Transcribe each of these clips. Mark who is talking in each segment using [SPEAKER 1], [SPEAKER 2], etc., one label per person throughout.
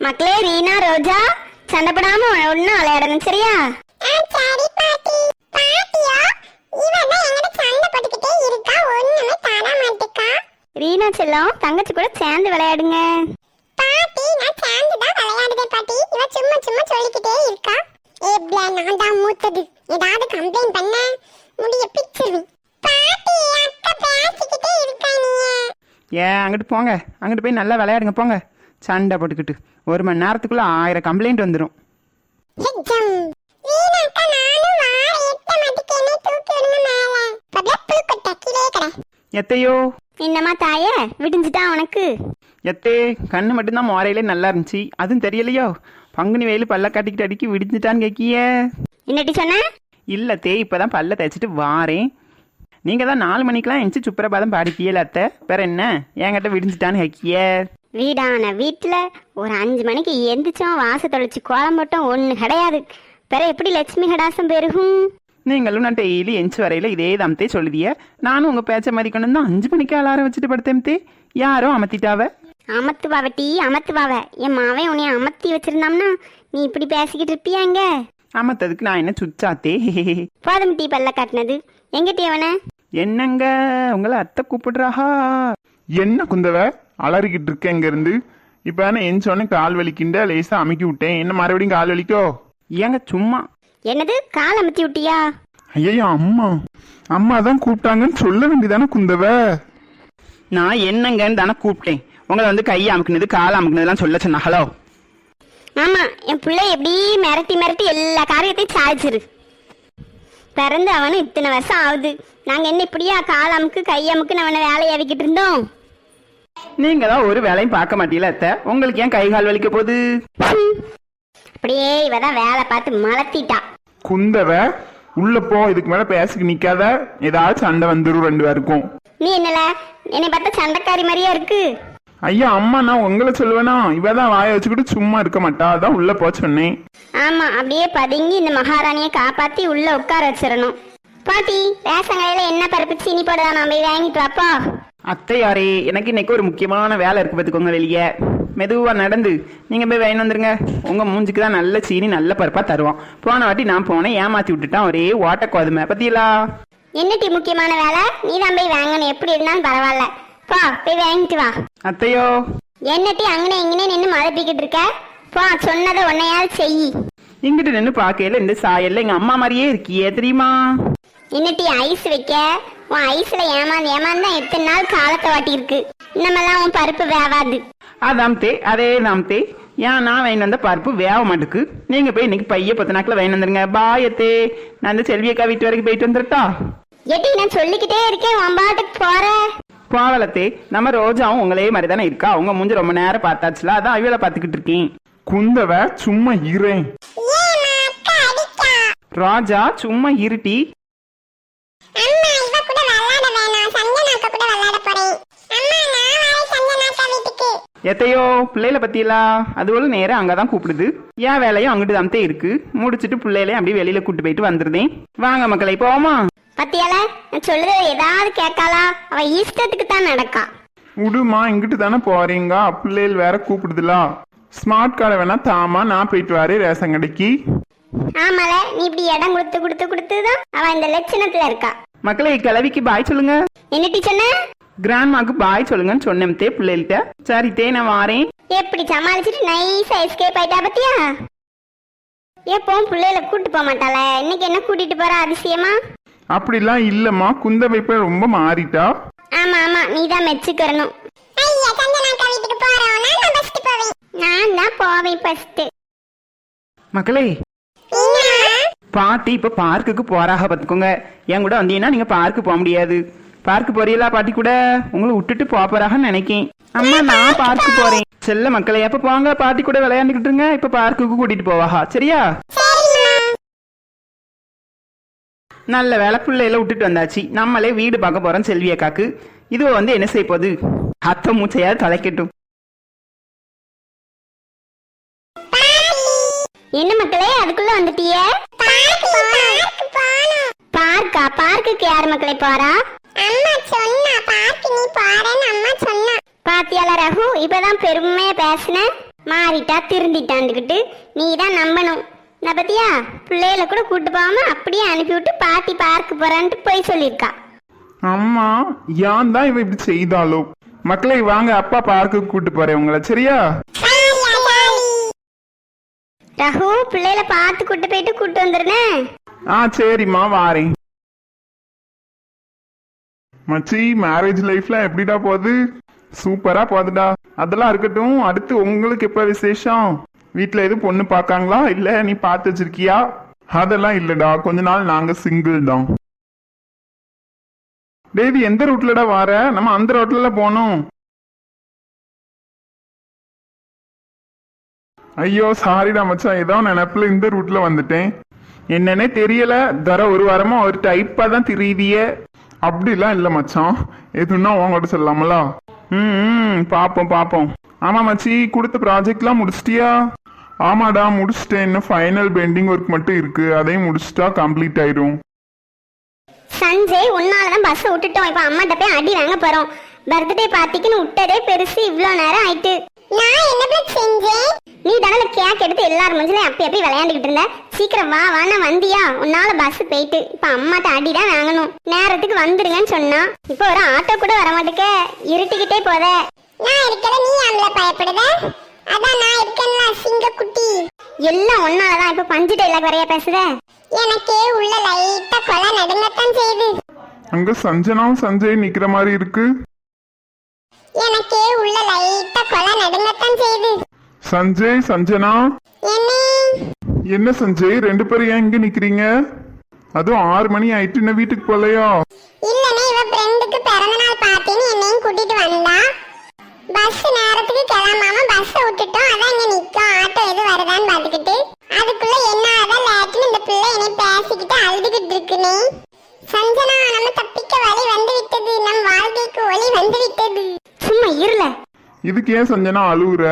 [SPEAKER 1] மக்களே, ரீனா ரோஜா சண்டை போடாம ஒண்ணு விளையாடணும், சரியா?
[SPEAKER 2] சரி பாட்டி. பாட்டியா இவன் தான் என்கிட்ட சண்டை போட்டுக்கிட்டே இருக்கா, ஒண்ணுமே தர மாட்டேக்கா.
[SPEAKER 1] ரீனா செல்லம், தங்கச்சி கூட சேர்ந்து விளையாடுங்க.
[SPEAKER 2] பாட்டி நான் சேர்ந்து தான் விளையாடுதே பாட்டி. இவ சும்மா சும்மா சொல்லிக்கிட்டே இருக்கா. ஏப்ல நான் தான் மூத்தது, ஏதாவது கம்ப்ளைண்ட் பண்ண முடிய பிச்சிருவேன். பாட்டி அக்கா பேசிக்கிட்டே இருக்கா. நீ
[SPEAKER 3] அங்கிட்டு போங்க, அங்கிட்டு போய் நல்லா விளையாடுங்க போங்க. சண்டை போட்டுக்கிட்டு 1 மணி நேரத்துக்குள்ள 1000 கம்ப்ளைண்ட் வந்துடும். எத்தையோ
[SPEAKER 1] என்னம்மா தாயே, விடிஞ்சுட்டா உனக்கு?
[SPEAKER 3] எத்தே கண்ணு மட்டும்தான் மோரையிலே நல்லா இருந்துச்சு, அதுவும் தெரியலையோ. பங்குனி வெயில் பல்ல காட்டிக்கிட்டு அடிக்கி விடிஞ்சுட்டான்னு கேட்கிய.
[SPEAKER 1] என்னட்டி சொன்ன?
[SPEAKER 3] இல்லை தே, இப்போதான் பல்ல தேய்ச்சிட்டு வாரேன். நீங்கள் தான் 4 மணிக்கெலாம் எஞ்சி சுப்பிரபாதம் பாடிப்பியல அத்தை, வேற என்ன என்கிட்ட விடிஞ்சிட்டான்னு கேட்கிய.
[SPEAKER 1] வீடான வீட்டில் ஒரு 5 மணிக்கு எந்திரிச்சோம், வாச தொலைச்சி கோலம் போட்டோம், ஒன்று கிடையாது. பிற எப்படி லட்சுமி கடாசம் பெருகும்?
[SPEAKER 3] நீங்களும் நான் டெய்லி எஞ்சி வரையில இதே தாமத்தே சொல்லுதிய. நானும் உங்கள் பேச்ச மாதிரி கொண்டு தான் 5 மணிக்கு அலாரம் வச்சுட்டு படுத்தேன் தே. யாரோ அமர்த்திட்டாவ.
[SPEAKER 1] அமத்துவாவ டீ, அமத்துவாவ. என் மாவன் உன்னை அமர்த்தி வச்சிருந்தாம்னா நீ இப்படி பேசிக்கிட்டு இருப்பியாங்க?
[SPEAKER 3] அமர்த்ததுக்கு நான் என்ன சுச்சாத்தே?
[SPEAKER 1] போதும் டீ பல்ல காட்டினது. எங்கிட்ட அவனை
[SPEAKER 3] என்னங்க உங்களை அத்தை கூப்பிடுறாஹா?
[SPEAKER 4] என்ன குந்தவ அலறிக்கிட்டு இருக்க இங்க இருந்து? இப்ப தானே எஞ்சோடனே கால் வலிக்கின்ற லேசா அமுக்கி விட்டேன், என்ன மறுபடியும் கால் வலிக்கோ?
[SPEAKER 3] ஏங்க சும்மா.
[SPEAKER 1] என்னது கால் அமுத்தி விட்டியா?
[SPEAKER 4] ஐயோ அம்மா, அம்மா தான் கூப்பிட்டாங்கன்னு சொல்ல வேண்டியதானே குந்தவ.
[SPEAKER 3] நான் என்னங்கன்னு தானே கூப்பிட்டேன். உங்களை வந்து கையை அமுக்குனது கால் அமுக்குனதுலாம் சொல்ல சொன்னா. ஹலோ.
[SPEAKER 1] ஆமா, என் பிள்ளை எப்படி மிரட்டி மிரட்டி எல்லா காரியத்தையும் சாய்ச்சிரு. பிறந்து அவனு இத்தனை வருஷம் ஆகுது. நாங்க என்ன இப்படியா கால் அமுக்கு கை அமுக்கு அவனை வேலையை அவிக்கிட்டு இருந்தோம்?
[SPEAKER 3] நீங்க தான் ஒரு வேலையும் பார்க்க மாட்டீங்களா அத்தை, உங்களுக்கு ஏன் கை கால் வலிக்க போகுது?
[SPEAKER 1] அப்படியே இவதான் வேலை பார்த்து மலத்திட்டா.
[SPEAKER 4] குந்தவ உள்ள போ, இதுக்கு மேல பேசிக்கு நிக்காத, ஏதாவது சண்டை வந்துடும் 2 பேருக்கும்.
[SPEAKER 1] நீ என்னல என்னை பார்த்தா சண்டைக்காரி மாதிரியா இருக்கு?
[SPEAKER 4] ஐயா அம்மா, நான் உங்களை சொல்லுவேனா? இவதான் வாய வச்சுக்கிட்டு சும்மா இருக்க மாட்டா, அதான் உள்ள போ சொன்னேன்.
[SPEAKER 1] ஆமா, அப்படியே பதுங்கி இந்த மகாராணியை காப்பாத்தி உள்ள உட்கார வச்சிடணும். பாட்டி, ரேஷன் கடையில என்ன பருப்பு சீனி போடுதா, நான் போய் வாங்கிட்டு வாப்பா.
[SPEAKER 3] அத்தையாரே, எனக்கு இன்னைக்கு ஒரு முக்கியமான வேலை இருக்கு பார்த்துக்கோங்க. வெளியே மெதுவா நடந்து நீங்க போய் வாங்கி வந்துருங்க. உங்க மூஞ்சுக்கு தான் நல்ல சீனி நல்ல பருப்பா தருவான். போன வாட்டி நான் போனேன், ஏமாத்தி விட்டுட்டான் ஒரே ஓட்ட கோதுமை பத்தியலா.
[SPEAKER 1] என்னட்டி முக்கியமான வேலை? நீ தான் போய் வாங்கணும், எப்படி இருந்தாலும் பரவாயில்ல. போ போய் வாங்கிட்டு வா.
[SPEAKER 3] அத்தையோ
[SPEAKER 1] என்னட்டி அங்கனே இங்கனே நின்று மழைப்பிக்கிட்டு இருக்க? போ, சொன்னதை உன்னையாவது செய்.
[SPEAKER 3] இங்கிட்டு நின்று பார்க்கையில இந்த சாயல்ல எங்க அம்மா மாதிரியே இருக்கியே தெரியுமா?
[SPEAKER 1] என்னட்டி ஐஸ் வைக்க? உன் ஐஸ்ல ஏமாந்து தான் எத்தனை நாள் காலத்தை வாட்டி இருக்கு. இன்னமெல்லாம் உன் பருப்பு வேவாது.
[SPEAKER 3] அதாம்தே, அதே தாம்தே. ஏன் நான் வாங்கி வந்த பருப்பு வேக மாட்டுக்கு. நீங்க போய் இன்னைக்கு பைய 10 நாட்கள் வாங்கி வந்துருங்க. பாயத்தே, நான் இந்த செல்வியக்கா வீட்டு வரைக்கும் போயிட்டு வந்துட்டா.
[SPEAKER 1] எட்டி நான் சொல்லிக்கிட்டே இருக்கேன், உன் பாட்டுக்கு போற.
[SPEAKER 3] போவலத்தே, நம்ம ரோஜாவும் உங்களே மாதிரி தானே இருக்கா. உங்க மூஞ்சி ரொம்ப நேரம் பார்த்தாச்சுல, அதான் அவியலை பார்த்துக்கிட்டு இருக்கேன்.
[SPEAKER 4] குந்தவ சும்மா இரேன்.
[SPEAKER 3] ராஜா சும்மா இருட்டி. எத்தையோ பிள்ளைல பத்தியலா, அதுவும் நேரம் அங்கதான் கூப்பிடுது. ஏன் வேலையும் அங்கிட்டு தாமத்தே இருக்கு. முடிச்சுட்டு பிள்ளையிலையும் அப்படியே வெளியில கூட்டு போயிட்டு வந்துருதேன். வாங்க மக்களை போவோமா?
[SPEAKER 1] பத்தியால நான் சொல்லுறது ஏதாவது கேட்காளா? அவ இஷ்டத்துக்கு தான் நடக்கா.
[SPEAKER 4] விடுமா, இங்கிட்டு தானே போறீங்க, பிள்ளைகள் வேற கூப்பிடுதுலா. ஸ்மார்ட் கார்டை வேணா தாமா, நான் போயிட்டு வரேன் ரேஷன் கடைக்கு.
[SPEAKER 1] ஆமால, நீ இப்படி இடம் கொடுத்து கொடுத்து கொடுத்துதான் அவ இந்த லட்சணத்துல இருக்கா.
[SPEAKER 3] மக்களை கிளவிக்கு பாய் சொல்லுங்க.
[SPEAKER 1] என்னட்டி சொன்ன?
[SPEAKER 3] கிராண்ட்மாக்கு பாய் சொல்லுங்கன்னு சொன்னேன் தே பிள்ளைகிட்ட. சரி தே, நான் வாரேன்.
[SPEAKER 1] எப்படி சமாளிச்சுட்டு நைஸா எஸ்கேப் ஆயிட்டா பத்தியா? எப்பவும் பிள்ளைகளை கூட்டு போக மாட்டாள, இன்னைக்கு என்ன கூட்டிட்டு போற அதிசயமா?
[SPEAKER 4] அப்படிலாம் இல்லம்மா, குந்தவை இப்ப ரொம்ப மாறிட்டா.
[SPEAKER 1] ஆமா ஆமா, நீ தான் மெச்சுக்கிறணும். நான் தான் போவேன் ஃபர்ஸ்ட்.
[SPEAKER 3] மக்களே, பாட்டி இப்ப பார்க்குக்கு போறாக பாத்துக்கோங்க. என் கூட வந்தீங்கன்னா நீங்க பார்க்கு போக முடியாது. பார்க்கு போறீங்களா பாட்டி கூட? உங்களை விட்டுட்டு போறாகன்னு நினைக்கேன். அம்மா நான் பார்க்கு போறேன். செல்ல மக்களை, எப்ப போங்க பாட்டி கூட விளையாண்டுக்கிட்டு இருங்க. இப்ப பார்க்குக்கு கூட்டிட்டு போவாஹா, சரியா? நல்ல வேலை, பிள்ளையில விட்டுட்டு வந்தாச்சு. நம்மளே வீடு பார்க்க போறோம் செல்வி அக்காக்கு. இதுவ வந்து என்ன செய்ய போகுது? அத்தை மூச்சையாவது தலைக்கட்டும்.
[SPEAKER 1] என்ன மக்களே, அதுக்குள்ள வந்துட்டிய? பார்க்கா? பார்க்குக்கு யார் மக்களே போறா?
[SPEAKER 2] அம்மா சொன்னா, பார்க்கு நீ போறேன்னு அம்மா சொன்னா.
[SPEAKER 1] பாத்தியால ரகு, இப்பதான் பெருமையா பேசின. மாறிட்டா திருந்திட்டாண்டுக்கிட்டு நீ தான் நம்பணும். நான் பத்தியா பிள்ளைகளை கூட கூட்டு போகாம அப்படியே அனுப்பிவிட்டு பாட்டி பார்க்கு போறான்ட்டு போய் சொல்லியிருக்கா.
[SPEAKER 4] அம்மா ஏன் தான் இவ இப்படி செய்தாலோ. மக்களே வாங்க, அப்பா பார்க்குக்கு கூட்டு போறேன் உங்களை, சரியா?
[SPEAKER 1] ரகு பிள்ளைகளை பார்த்து கூட்டு போயிட்டு கூட்டு வந்துருனே.
[SPEAKER 4] சரிம்மா வாரேன். மச்சி, மேரேஜ் லைஃப்ல எப்படிடா போகுது? சூப்பரா போகுதுடா. அதெல்லாம் இருக்கட்டும், அடுத்து உங்களுக்கு எப்ப விசேஷம்? வீட்டுல எதுவும் பொண்ணு பாக்காங்களா, இல்ல நீ பார்த்து வச்சிருக்கியா? அதெல்லாம் இல்லடா, கொஞ்ச நாள் நாங்க சிங்கிள் தான். டேவி, எந்த ரூட்லடா வார? நம்ம அந்த ரோட்ல போனோம். ஐயோ சாரிடா மச்சான், ஏதோ நினைப்புல இந்த ரூட்ல வந்துட்டேன். என்னன்னே தெரியல, தர ஒரு வாரமா ஒரு டைப்பா தான் தெரியுதியே. அப்படிலாம் இல்ல மச்சான், எதுன்னா உங்ககிட்ட சொல்லலாமலா? பாப்போம் பாப்போம். ஆமா மச்சி, கொடுத்த ப்ராஜெக்ட்லாம் முடிச்சிட்டியா? ஆமாடா முடிச்சிட்டேன், இன்னும் ஃபைனல் பெண்டிங் ஒர்க் மட்டும் இருக்கு, அதையும் முடிச்சிட்டா கம்ப்ளீட் ஆயிடும்.
[SPEAKER 1] சஞ்சய் உன்னாலதான் பஸ் விட்டுட்டோம். இப்ப அம்மாட்ட போய் அடி வாங்க போறோம். பர்த்டே பார்ட்டிக்குன்னு விட்டதே பெருசு, இவ்வளவு நேரம் ஆயிட்டு.
[SPEAKER 2] நான் என்ன செஞ்சேன்?
[SPEAKER 1] நீ தானே கேக் எடுத்து எல்லாரும் முஞ்சிலையும் அப்படி அப்படி விளையாண்டுக்கிட்டு இருந்த. சீக்கிரம் வா வானா வந்தியா? உன்னால பஸ் போயிட்டு இப்ப அம்மாட்ட அடிதான் வாங்கணும். நேரத்துக்கு வந்துருங்கன்னு சொன்னா இப்ப ஒரு ஆட்டோ கூட வர மாட்டேக்க, இருட்டிக்கிட்டே போத.
[SPEAKER 2] நான் இருக்கல, நீ அவளை பயப்படுத? அதான் நான் இருக்கேன்ல சிங்க குட்டி.
[SPEAKER 1] எல்லாம் ஒன்னாலதான். இப்ப பஞ்சு டைலாக் வரைய பேசுத.
[SPEAKER 2] எனக்கே உள்ள லைட்டா கொலை நடுங்கத்தான் செய்யுது.
[SPEAKER 4] அங்க சஞ்சனாவும் சஞ்சய் நிக்கிற மாதிரி இருக்கு.
[SPEAKER 2] எனக்கே உள்ள லைட்டா கொலை நடுங்கத்தான் செய்யுது.
[SPEAKER 4] சஞ்சய், சஞ்சனா, என்ன சஞ்சய் ரெண்டு பேரும் ஏன் இங்க நிக்கிறீங்க? அதுவும் 6 மணி ஆயிட்டு, இன்னும் வீட்டுக்கு போலையா?
[SPEAKER 2] இல்லனே, இவ ஃப்ரெண்டுக்கு பிறந்த நாள் பார்ட்டின்னு என்னையும் கூட்டிட்டு வந்தா. பஸ் நேரத்துக்கு கிளம்பாம பஸ் விட்டுட்டோம். அதான் இங்க நிக்கும், ஆட்டோ எது வருதான்னு பாத்துக்கிட்டு. அதுக்குள்ள என்ன அதான் லேட்டுன்னு இந்த பிள்ளை என்னை பேசிக்கிட்டு அழுதுகிட்டு இருக்குனே. சஞ்சனா, நம்ம தப்பிக்க வழி வந்து விட்டது, நம் வாழ்க்கைக்கு ஒளி வந்து விட்டது.
[SPEAKER 1] சும்மா இருல.
[SPEAKER 4] இதுக்கு ஏன் சஞ்சனா அழுகுற?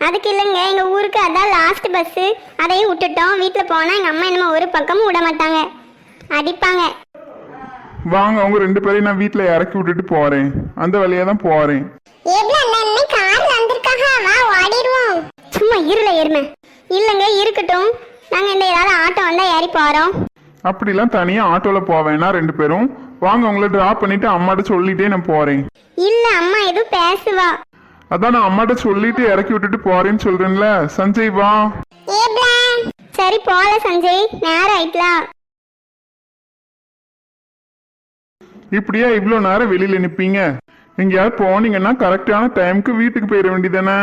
[SPEAKER 1] அதுக்கு இல்லைங்க, எங்க ஊருக்கு அதான் லாஸ்ட் பஸ், அதையும் விட்டுட்டோம். வீட்டுல போனா எங்க அம்மா என்னமோ ஒரு பக்கமும் விட மாட்டாங்க, அடிப்பாங்க.
[SPEAKER 4] வாங்க, அவங்க ரெண்டு பேரையும் நான் வீட்டுல இறக்கி விட்டுட்டு போறேன். அந்த வழியா தான் போறேன்.
[SPEAKER 2] கார் வந்திருக்காக, வா ஓடிடுவோம்.
[SPEAKER 1] சும்மா இருல எருமை. இல்லங்க இருக்கட்டும், நாங்க இந்த ஏதாவது ஆட்டோ வந்தா ஏறி போறோம்.
[SPEAKER 4] அப்படிலாம் தனியா ஆட்டோல போவேனா ரெண்டு பேரும்? வாங்க, உங்களை டிராப் பண்ணிட்டு அம்மாட்ட சொல்லிட்டே நான் போறேன்.
[SPEAKER 1] இல்ல அம்மா எதுவும் பேசுவா.
[SPEAKER 4] அதான் நான் அம்மாட்ட சொல்லிட்டு இறக்கி விட்டுட்டு போறேன்னு சொல்றேன்ல. சஞ்சய் வா.
[SPEAKER 1] சரி போல சஞ்சய், நேரம் ஆயிட்டா.
[SPEAKER 4] இப்படியா இவ்வளோ நேரம் வெளியில நிப்பீங்க? எங்கேயாவது போனீங்கன்னா கரெக்டான டைமுக்கு வீட்டுக்கு போயிட வேண்டியதானே?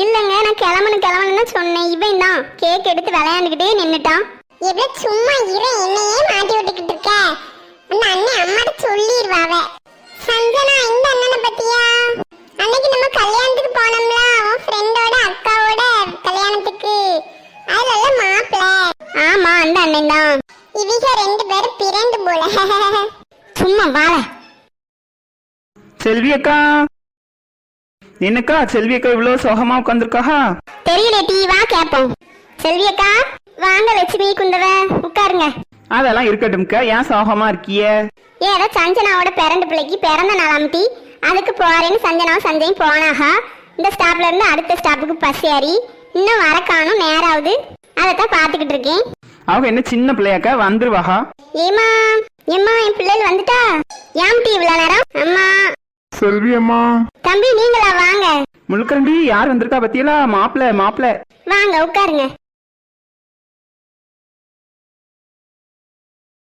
[SPEAKER 1] இல்லங்க, நான் கிளம்பணும் சொன்னேன். இவன் தான் கேக் எடுத்து விளையாண்டுக்கிட்டே நின்னுட்டான்.
[SPEAKER 2] எவ்வளவு சும்மா இரு, என்னையே மாட்டி விட்டுக்கிட்டு இருக்க. அந்த அண்ணன் அம்மாட்ட சொல்லிடுவாவ. சஞ்சனா, இந்த அண்ணனை பத்தியா? அன்னைக்கு நம்ம கல்யாணத்துக்கு போனோம்ல, அவன் ஃப்ரெண்டோட அக்காவோட கல்யாணத்துக்கு. அதுல மாப்பிள்ள.
[SPEAKER 1] ஆமா, அந்த அண்ணன் தான்.
[SPEAKER 2] இவங்க ரெண்டு பேரும் பிறந்து போல.
[SPEAKER 1] சும்மா வாழ.
[SPEAKER 3] செல்வி அக்கா, என்னக்கா செல்வி அக்கா இவ்வளவு சோகமா உட்காந்துருக்கா?
[SPEAKER 1] தெரியல, டீ வா கேப்போம். செல்வி அக்கா வாங்க, லட்சுமி குந்தவ உட்காருங்க.
[SPEAKER 3] அதெல்லாம் இருக்கட்டும்க்கா, ஏன் சோகமா இருக்கிய?
[SPEAKER 1] ஏதோ சஞ்சனாவோட பிறந்த பிள்ளைக்கு பிறந்த நாளாம் டீ, அதுக்கு போறேன்னு சஞ்சனாவும் சஞ்சயும் போனாக. இந்த ஸ்டாப்ல இருந்து அடுத்த ஸ்டாப்புக்கு பஸ் ஏறி இன்னும் வர காணும், நேராவது. அதைத்தான் பாத்துக்கிட்டு இருக்கேன்.
[SPEAKER 3] அவங்க என்ன சின்ன பிள்ளையாக்கா, வந்துருவாஹா.
[SPEAKER 1] ஏமா என் பிள்ளைகள் வந்துட்டா? ஏன் டீ இவ்வளவு நேரம்? அம்மா.
[SPEAKER 4] செல்வி அம்மா.
[SPEAKER 1] தம்பி நீங்களா? வாங்க.
[SPEAKER 3] முழுக்கரண்டி யார் வந்திருக்கா பத்தியலா? மாப்பிள்ள.
[SPEAKER 1] வாங்க உட்காருங்க.